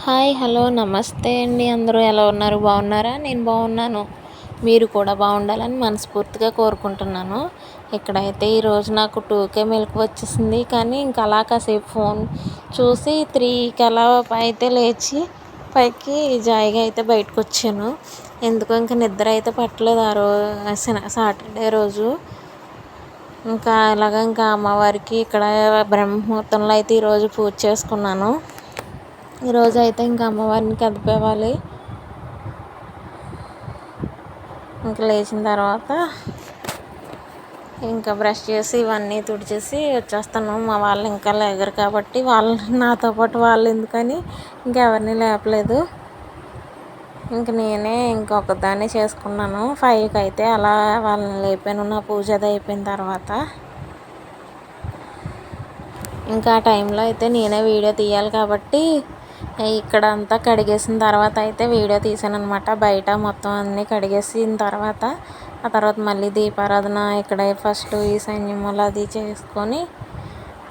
Hi hello నమస్తే అండి. అందరూ ఎలా ఉన్నారు? బాగున్నారా? నేను బాగున్నాను. మీరు కూడా బాగుండాలని మనస్ఫూర్తిగా కోరుకుంటున్నాను. ఇక్కడైతే ఈరోజు నాకు 2కే మెలకు వచ్చేసింది. కానీ ఇంకా అలా కాసేపు ఫోన్ చూసి 3కి అలా అయితే లేచి పైకి జాయిగా అయితే బయటకు వచ్చాను. ఎందుకో ఇంకా నిద్ర అయితే పట్టలేదు ఆ రోజు సాటర్డే రోజు. ఇంకా అలాగా ఇంకా అమ్మవారికి ఇక్కడ బ్రహ్మముహూర్తంలో అయితే ఈరోజు పూజ చేసుకున్నాను. ఈరోజు అయితే ఇంకా అమ్మవారిని కదిపేవాలి. ఇంకా లేచిన తర్వాత ఇంకా బ్రష్ చేసి ఇవన్నీ తుడిచేసి వచ్చేస్తాను. మా వాళ్ళు ఇంకా లేగరు కాబట్టి నాతో పాటు వాళ్ళు ఎందుకని ఇంకెవరిని లేపలేదు. ఇంక నేనే ఇంకొకదాన్ని చేసుకున్నాను. 5కి అయితే అలా వాళ్ళని లేపాను. నా పూజ అది అయిపోయిన తర్వాత ఇంకా ఆ టైంలో అయితే నేనే వీడియో తీయాలి కాబట్టి ఇక్కడ అంతా కడిగేసిన తర్వాత అయితే వీడియో తీసాను అనమాట. బయట మొత్తం అన్నీ కడిగేసిన తర్వాత ఆ తర్వాత మళ్ళీ దీపారాధన ఇక్కడ ఫస్ట్ ఈశాన్యములు అది చేసుకొని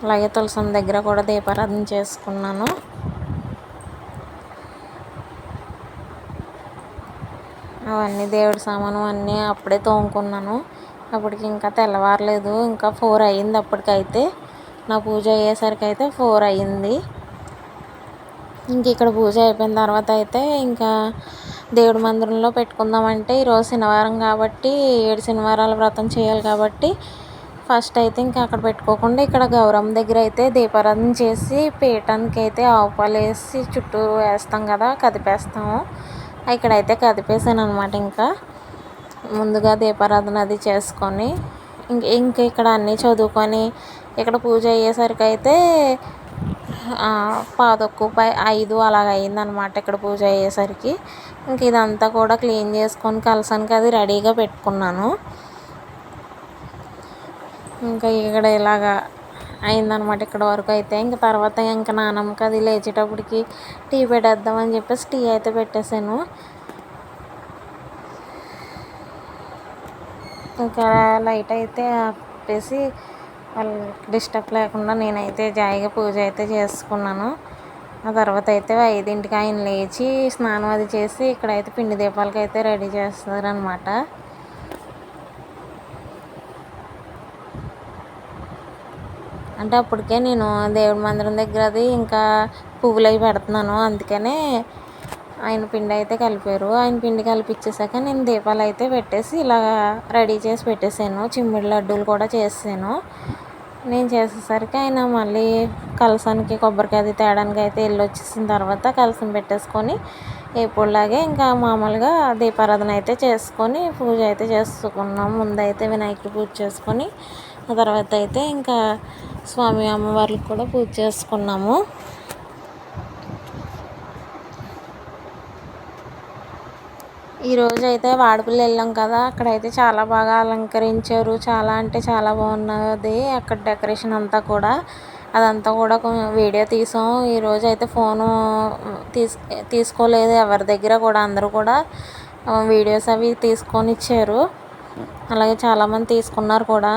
అలాగే తులసం దగ్గర కూడా దీపారాధన చేసుకున్నాను. అవన్నీ దేవుడి సామాను అన్నీ అప్పుడే తోముకున్నాను. అప్పటికి ఇంకా తెల్లవారలేదు. ఇంకా 4 అయ్యింది. అప్పటికైతే నా పూజ అయ్యేసరికి అయితే 4 అయ్యింది. ఇంక ఇక్కడ పూజ అయిపోయిన తర్వాత అయితే ఇంకా దేవుడి మందిరంలో పెట్టుకుందామంటే ఈరోజు శనివారం కాబట్టి 7 శనివారాల వ్రతం చేయాలి కాబట్టి ఫస్ట్ అయితే ఇంకా అక్కడ పెట్టుకోకుండా ఇక్కడ గౌరమ్మ దగ్గర అయితే దీపారాధన చేసి పీఠానికి అయితే ఆవు పాలు వేసి చుట్టూ వేస్తాం కదా, కదిపేస్తాము. ఇక్కడైతే కదిపేసాను అనమాట. ఇంకా ముందుగా దీపారాధన అది చేసుకొని ఇంక ఇక్కడ అన్నీ చదువుకొని ఇక్కడ పూజ అయ్యేసరికి అయితే 4:45 అలాగ అయిందనమాట. ఇక్కడ పూజ అయ్యేసరికి ఇంక ఇదంతా కూడా క్లీన్ చేసుకొని కలసానికి అది రెడీగా పెట్టుకున్నాను. ఇంకా ఇక్కడ ఇలాగా అయిందనమాట. ఇక్కడ వరకు అయితే ఇంక తర్వాత ఇంకా నానమ్మకి అది లేచేటప్పటికి టీ పెట్టేద్దామని చెప్పేసి టీ అయితే పెట్టేశాను. ఇంకా లైట్ అయితే ఆపేసి వాళ్ళు డిస్టర్బ్ లేకుండా నేనైతే జాయిగా పూజ అయితే చేసుకున్నాను. ఆ తర్వాత అయితే 5కి ఆయన లేచి స్నానం అది చేసి ఇక్కడైతే పిండి దీపాలకి అయితే రెడీ చేస్తారనమాట. అంటే అప్పటికే నేను దేవుడి మందిరం దగ్గర అది ఇంకా పువ్వులు అవి పెడుతున్నాను. అందుకనే ఆయన పిండి అయితే కలిపారు. ఆయన పిండి కలిపిచ్చేసాక నేను దీపాలు అయితే పెట్టేసి ఇలా రెడీ చేసి పెట్టేశాను. చిమ్మిడి లడ్డూలు కూడా చేసాను. నేను చేసేసరికి ఆయన మళ్ళీ కలసానికి కొబ్బరికాయ అది తేడానికి అయితే వెళ్ళి వచ్చేసిన తర్వాత కలసం పెట్టేసుకొని ఎప్పుడులాగే ఇంకా మామూలుగా దీపారాధన అయితే చేసుకొని పూజ అయితే చేసుకున్నాం. ముందైతే వినాయకుడి పూజ చేసుకొని ఆ తర్వాత అయితే ఇంకా స్వామి అమ్మవార్లకు కూడా పూజ చేసుకున్నాము. ఈరోజు అయితే వాడపల్లి వెళ్ళాం కదా, అక్కడైతే చాలా బాగా అలంకరించారు. చాలా అంటే చాలా బాగున్నది అక్కడ డెకరేషన్ అంతా కూడా. అదంతా కూడా వీడియో తీసాం. ఈరోజు అయితే ఫోను తీసుకోలేదు ఎవరి దగ్గర కూడా. అందరూ కూడా వీడియోస్ అవి తీసుకొని ఇచ్చారు. అలాగే చాలామంది తీసుకున్నారు కూడా.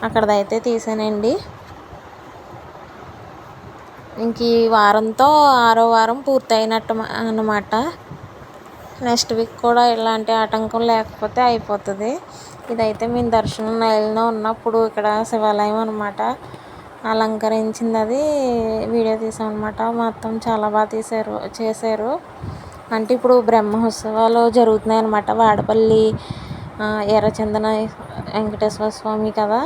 అక్కడదైతే తీసానండి. ఇంక ఈ వారంతో 6వ వారం పూర్తయినట్టు అన్నమాట. నెక్స్ట్ వీక్ కూడా ఎలాంటి ఆటంకం లేకపోతే అయిపోతుంది. ఇదైతే మేము దర్శనం లైన్లో ఉన్నప్పుడు ఇక్కడ శివాలయం అనమాట. అలంకరించింది అది వీడియో తీసాం అనమాట. మొత్తం చాలా బాగా చేశారు. అంటే ఇప్పుడు బ్రహ్మోత్సవాలు జరుగుతున్నాయి అనమాట. వాడపల్లి ఎర్రచందన వెంకటేశ్వర స్వామి కదా,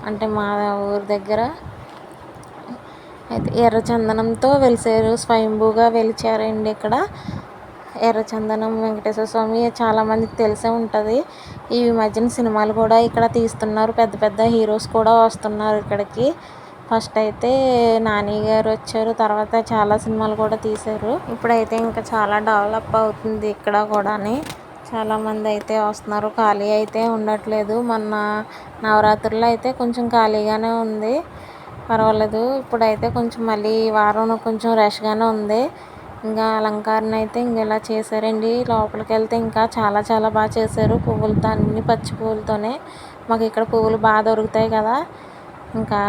అంటే మా ఊరి దగ్గర అయితే ఎర్రచందనంతో వెలిసారు. స్వయంభూగా వెలిచారండి ఇక్కడ. ఎర్రచందనం వెంకటేశ్వర స్వామి చాలామందికి తెలిసే ఉంటుంది. ఈ మధ్యన సినిమాలు కూడా ఇక్కడ తీస్తున్నారు. పెద్ద పెద్ద హీరోస్ కూడా వస్తున్నారు ఇక్కడికి. ఫస్ట్ అయితే నాని గారు వచ్చారు. తర్వాత చాలా సినిమాలు కూడా తీశారు. ఇప్పుడైతే ఇంకా చాలా డెవలప్ అవుతుంది ఇక్కడ కూడా. చాలామంది అయితే వస్తున్నారు. ఖాళీ అయితే ఉండట్లేదు. మొన్న నవరాత్రుల్లో అయితే కొంచెం ఖాళీగానే ఉంది, పర్వాలేదు. ఇప్పుడైతే కొంచెం మళ్ళీ ఈ వారం కొంచెం రష్గానే ఉంది. ఇంకా అలంకరణ అయితే ఇలా చేశారండి. లోపలికి వెళ్తే ఇంకా చాలా చాలా బాగా చేశారు. పువ్వులతో అన్ని పచ్చి పువ్వులతోనే. మాకు ఇక్కడ పువ్వులు బాగా దొరుకుతాయి కదా. ఇంకా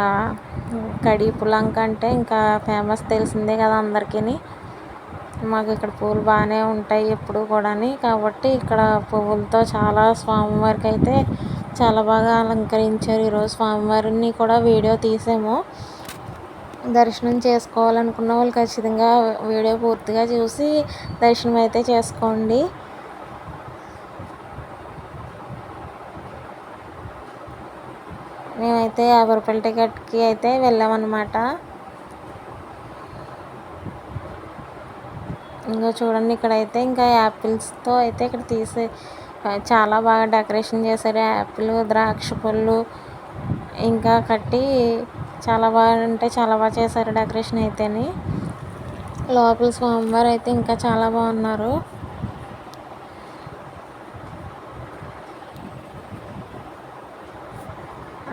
కడి పులంక అంటే ఇంకా ఫేమస్ తెలిసిందే కదా అందరికీ. మాకు ఇక్కడ పూలు బాగానే ఉంటాయి ఎప్పుడు కూడా, కాబట్టి ఇక్కడ పువ్వులతో చాలా స్వామివారికి అయితే చాలా బాగా అలంకరించారు. ఈరోజు స్వామివారిని కూడా వీడియో తీసాము. దర్శనం చేసుకోవాలనుకున్న వాళ్ళు ఖచ్చితంగా వీడియో పూర్తిగా చూసి దర్శనం అయితే చేసుకోండి. మేమైతే 50 రూపాయల టికెట్కి అయితే వెళ్ళామన్నమాట. ఇంకా చూడండి, ఇక్కడైతే ఇంకా యాపిల్స్తో అయితే ఇక్కడ చాలా బాగా డెకరేషన్ చేశారు. యాపిల్, ద్రాక్ష పళ్ళు ఇంకా కట్టి చాలా బాగా అంటే చాలా బాగా చేశారు డెకరేషన్ అయితేని. లోపల స్వామివారు అయితే ఇంకా చాలా బాగున్నారు.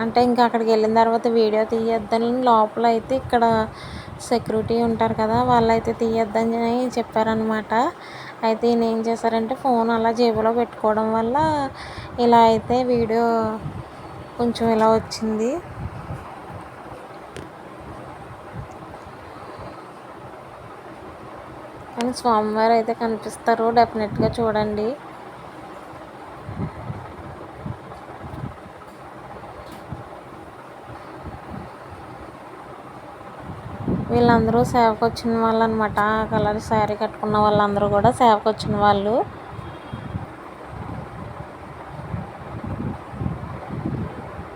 అంటే ఇంకా అక్కడికి వెళ్ళిన తర్వాత వీడియో తీయొద్దని లోపల అయితే ఇక్కడ సెక్యూరిటీ ఉంటారు కదా, వాళ్ళైతే తీయొద్దని చెప్పారనమాట. అయితే ఈయన ఏం చేశారంటే ఫోన్ అలా జేబులో పెట్టుకోవడం వల్ల ఇలా అయితే వీడియో కొంచెం ఇలా వచ్చింది. కానీ స్వామివారు అయితే కనిపిస్తారు, డెఫినెట్గా చూడండి. వీళ్ళందరూ సేవకు వచ్చిన వాళ్ళు అనమాట. కలర్ శారీ కట్టుకున్న వాళ్ళందరూ కూడా సేవకు వచ్చిన వాళ్ళు.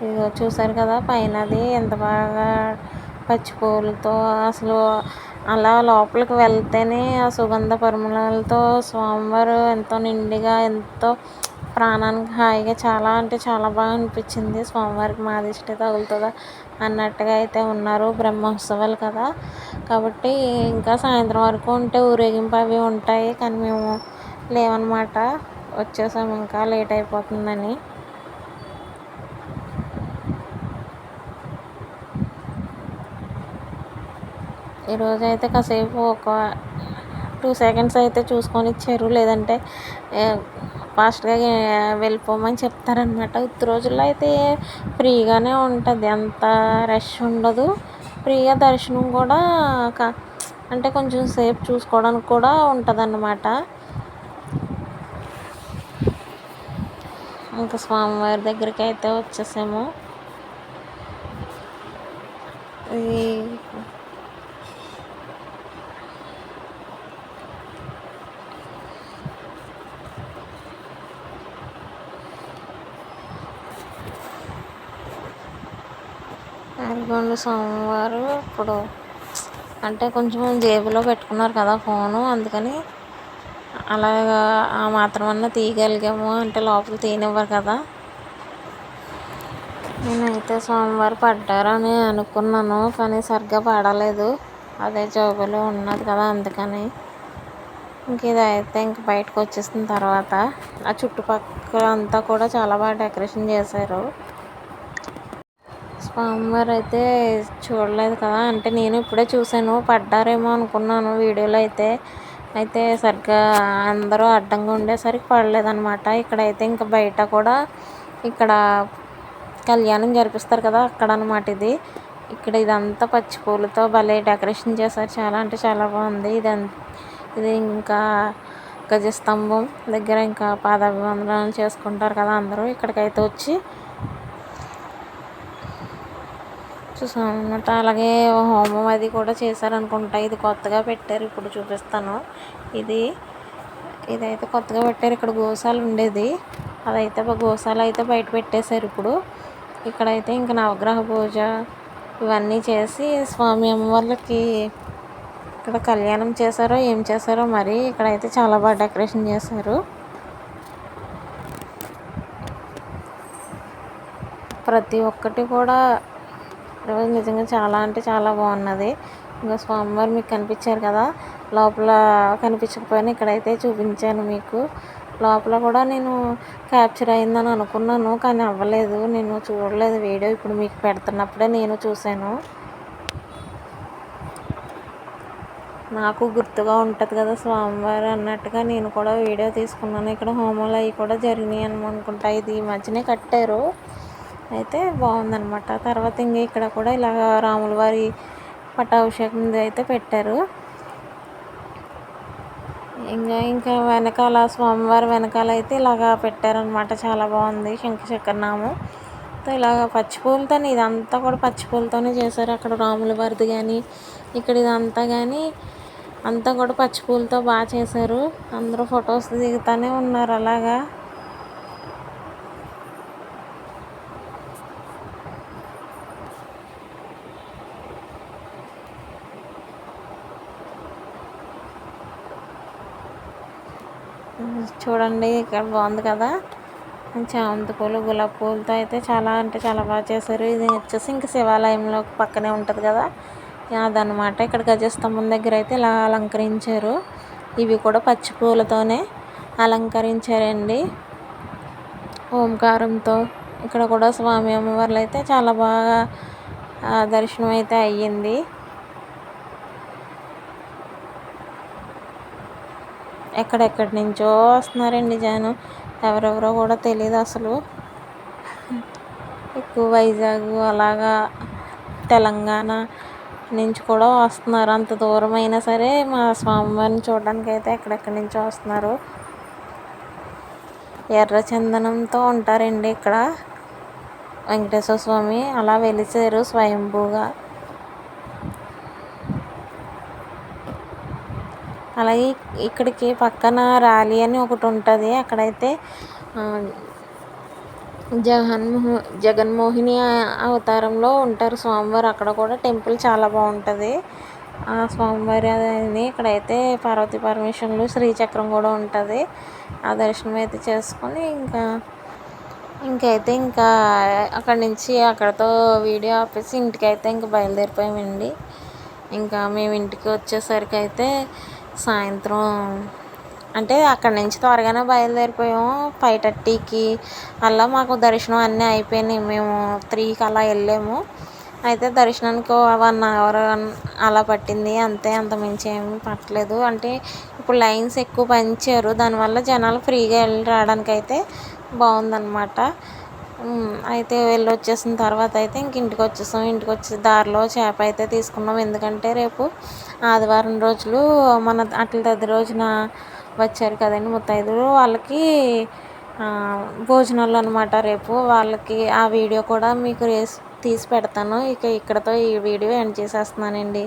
ఇదిగో చూసారు కదా పైన అది ఎంత బాగా పచ్చి పువ్వులతో, అసలు అలా లోపలికి వెళ్తేనే ఆ సుగంధ పరిమళాలతో స్వామివారు ఎంతో నిండుగా ఎంతో ప్రాణానికి హాయిగా చాలా అంటే చాలా బాగా అనిపించింది. స్వామివారికి మా దిష్టి తగులుతుందా అన్నట్టుగా అయితే ఉన్నారు. బ్రహ్మోత్సవాలు కదా, కాబట్టి ఇంకా సాయంత్రం వరకు ఉంటే ఊరేగింపు అవి ఉంటాయి. కానీ మేము లేవన్నమాట, వచ్చేసాము ఇంకా లేట్ అయిపోతుందని. ఈరోజు అయితే కాసేపు ఒక 2 సెకండ్స్ అయితే చూసుకొని ఇచ్చారు, లేదంటే ఫాస్ట్గా వెళ్ళిపోమని చెప్తారనమాట. ఉత్తి రోజుల్లో అయితే ఫ్రీగానే ఉంటుంది, అంత రష్ ఉండదు. ఫ్రీగా దర్శనం కూడా అంటే కొంచెం సేపు చూసుకోవడానికి కూడా ఉంటుంది అన్నమాట. ఇంకా స్వామివారి దగ్గరికి అయితే వచ్చేసాము. ఇది అదిగోండి స్వామివారు. ఇప్పుడు అంటే కొంచెం జేబులో పెట్టుకున్నారు కదా ఫోను, అందుకని అలాగా ఆ మాత్రమన్నా తీయగలిగాము, అంటే లోపల తీయనివ్వరు కదా. నేనైతే స్వామివారు పడ్డారని అనుకున్నాను, కానీ సరిగ్గా పడలేదు. అదే జేబులో ఉన్నది కదా అందుకని. ఇంక ఇదైతే ఇంక బయటకు వచ్చేసిన తర్వాత ఆ చుట్టుపక్కల అంతా కూడా చాలా బాగా డెకరేషన్ చేశారు. స్వామివారు అయితే చూడలేదు కదా, అంటే నేను ఇప్పుడే చూశాను, పడ్డారేమో అనుకున్నాను వీడియోలో అయితే సరిగ్గా అందరూ అడ్డంగా ఉండేసరికి పడలేదన్నమాట. ఇక్కడైతే ఇంకా బయట కూడా ఇక్కడ కళ్యాణం జరిపిస్తారు కదా అక్కడ అనమాట ఇది. ఇక్కడ ఇదంతా పచ్చి పూలతో భలే డెకరేషన్ చేశారు, చాలా అంటే చాలా బాగుంది. ఇది ఇంకా గజస్తంభం దగ్గర ఇంకా పాదాభివందనాలు చేసుకుంటారు కదా అందరూ, ఇక్కడికైతే వచ్చి చూసాం అన్నమాట. అలాగే హోమం అది కూడా చేశారనుకుంటా, ఇది కొత్తగా పెట్టారు, ఇప్పుడు చూపిస్తాను. ఇదైతే కొత్తగా పెట్టారు. ఇక్కడ గోశాల ఉండేది, అదైతే గోశాల అయితే బయట పెట్టేశారు ఇప్పుడు. ఇక్కడైతే ఇంకా నవగ్రహ పూజ ఇవన్నీ చేసి స్వామి అమ్మవార్లకి ఇక్కడ కళ్యాణం చేశారో ఏం చేశారో మరి. ఇక్కడైతే చాలా బాగా డెకరేషన్ చేశారు. ప్రతి ఒక్కటి కూడా ఈరోజు నిజంగా చాలా అంటే చాలా బాగున్నది. ఇంకా స్వామివారు మీకు కనిపించారు కదా, లోపల కనిపించకపోయినా ఇక్కడైతే చూపించాను మీకు. లోపల కూడా నేను క్యాప్చర్ అయిందని అనుకున్నాను, కానీ అవ్వలేదు, నేను చూడలేదు వీడియో. ఇప్పుడు మీకు పెడుతున్నప్పుడే నేను చూశాను. నాకు గుర్తుగా ఉంటుంది కదా స్వామివారు అన్నట్టుగా నేను కూడా వీడియో తీసుకున్నాను. ఇక్కడ హోమాలు అవి కూడా జరిగినాయి అనుకుంటా, ఇది ఈ మధ్యనే కట్టారు, అయితే బాగుందన్నమాట. తర్వాత ఇంకా ఇక్కడ కూడా ఇలా రాముల వారి పట్టాభిషేకం అయితే పెట్టారు. ఇంకా వెనకాల స్వామివారి వెనకాల అయితే ఇలాగా పెట్టారనమాట. చాలా బాగుంది శంఖ చక్రనామం. ఇలాగ పచ్చి పూలతో ఇదంతా కూడా పచ్చి పూలతోనే చేశారు. అక్కడ రాముల వారిది కానీ ఇక్కడ ఇదంతా కానీ అంతా కూడా పచ్చి పూలతో బాగా చేశారు. అందరూ ఫొటోస్ దిగుతూనే ఉన్నారు అలాగా. చూడండి ఇక్కడ బాగుంది కదా, చామంతి పూలు గులాబీ పూలతో అయితే చాలా అంటే చాలా బాగా చేశారు. ఇది వచ్చేసి ఇంకా శివాలయంలో పక్కనే ఉంటుంది కదా అదనమాట. ఇక్కడ గజస్తంభం దగ్గర అయితే ఇలా అలంకరించారు. ఇవి కూడా పచ్చి పూలతోనే అలంకరించారండి ఓంకారంతో. ఇక్కడ కూడా స్వామి అమ్మవార్లు అయితే చాలా బాగా దర్శనం అయితే అయ్యింది. ఎక్కడెక్కడి నుంచో వస్తున్నారండి జనం, ఎవరెవరో కూడా తెలియదు అసలు. ఎక్కువ వైజాగ్ అలాగా తెలంగాణ నుంచి కూడా వస్తున్నారు. అంత దూరం అయినా సరే మా స్వామివారిని చూడడానికి అయితే ఎక్కడెక్కడి నుంచో వస్తున్నారు. ఎర్ర చందనంతో ఉంటారండి ఇక్కడ వెంకటేశ్వర స్వామి అలా వెలిసారు స్వయంభూగా. అలాగే ఇక్కడికి పక్కన ర్యాలీ అని ఒకటి ఉంటుంది. అక్కడైతే జగన్మోహిని అవతారంలో ఉంటారు స్వామివారు. అక్కడ కూడా టెంపుల్ చాలా బాగుంటుంది. ఆ స్వామివారి అని ఇక్కడైతే పార్వతీ పరమేశ్వరులు శ్రీచక్రం కూడా ఉంటుంది. ఆ దర్శనం అయితే చేసుకొని ఇంకైతే అక్కడి నుంచి అక్కడతో వీడియో ఆపేసి ఇంటికైతే ఇంకా బయలుదేరిపోయామండి. ఇంకా మేము ఇంటికి వచ్చేసరికి అయితే సాయంత్రం అంటే అక్కడి నుంచి త్వరగానే బయలుదేరిపోయాము. 5:30కి అలా మాకు దర్శనం అన్నీ అయిపోయినాయి. మేము 3కి అలా వెళ్ళాము. అయితే దర్శనానికి 1 అవర్ అలా పట్టింది అంతే, అంత మించి ఏమీ పట్టలేదు. అంటే ఇప్పుడు లైన్స్ ఎక్కువ పెంచారు, దానివల్ల జనాలు ఫ్రీగా వెళ్ళి రావడానికి అయితే బాగుందన్నమాట. అయితే వెళ్ళి వచ్చేసిన తర్వాత అయితే ఇంటికి వచ్చేసాం. ఇంటికి వచ్చే దారిలో చేప అయితే తీసుకున్నాం. ఎందుకంటే రేపు ఆదివారం రోజులు మన అట్ల తద్ది రోజున వచ్చారు కదండి ముత్తైదువులు, వాళ్ళకి భోజనాలు అనమాట రేపు. వాళ్ళకి ఆ వీడియో కూడా మీకు తీసి పెడతాను. ఇక్కడతో ఈ వీడియో ఎండ్ చేసేస్తున్నానండి.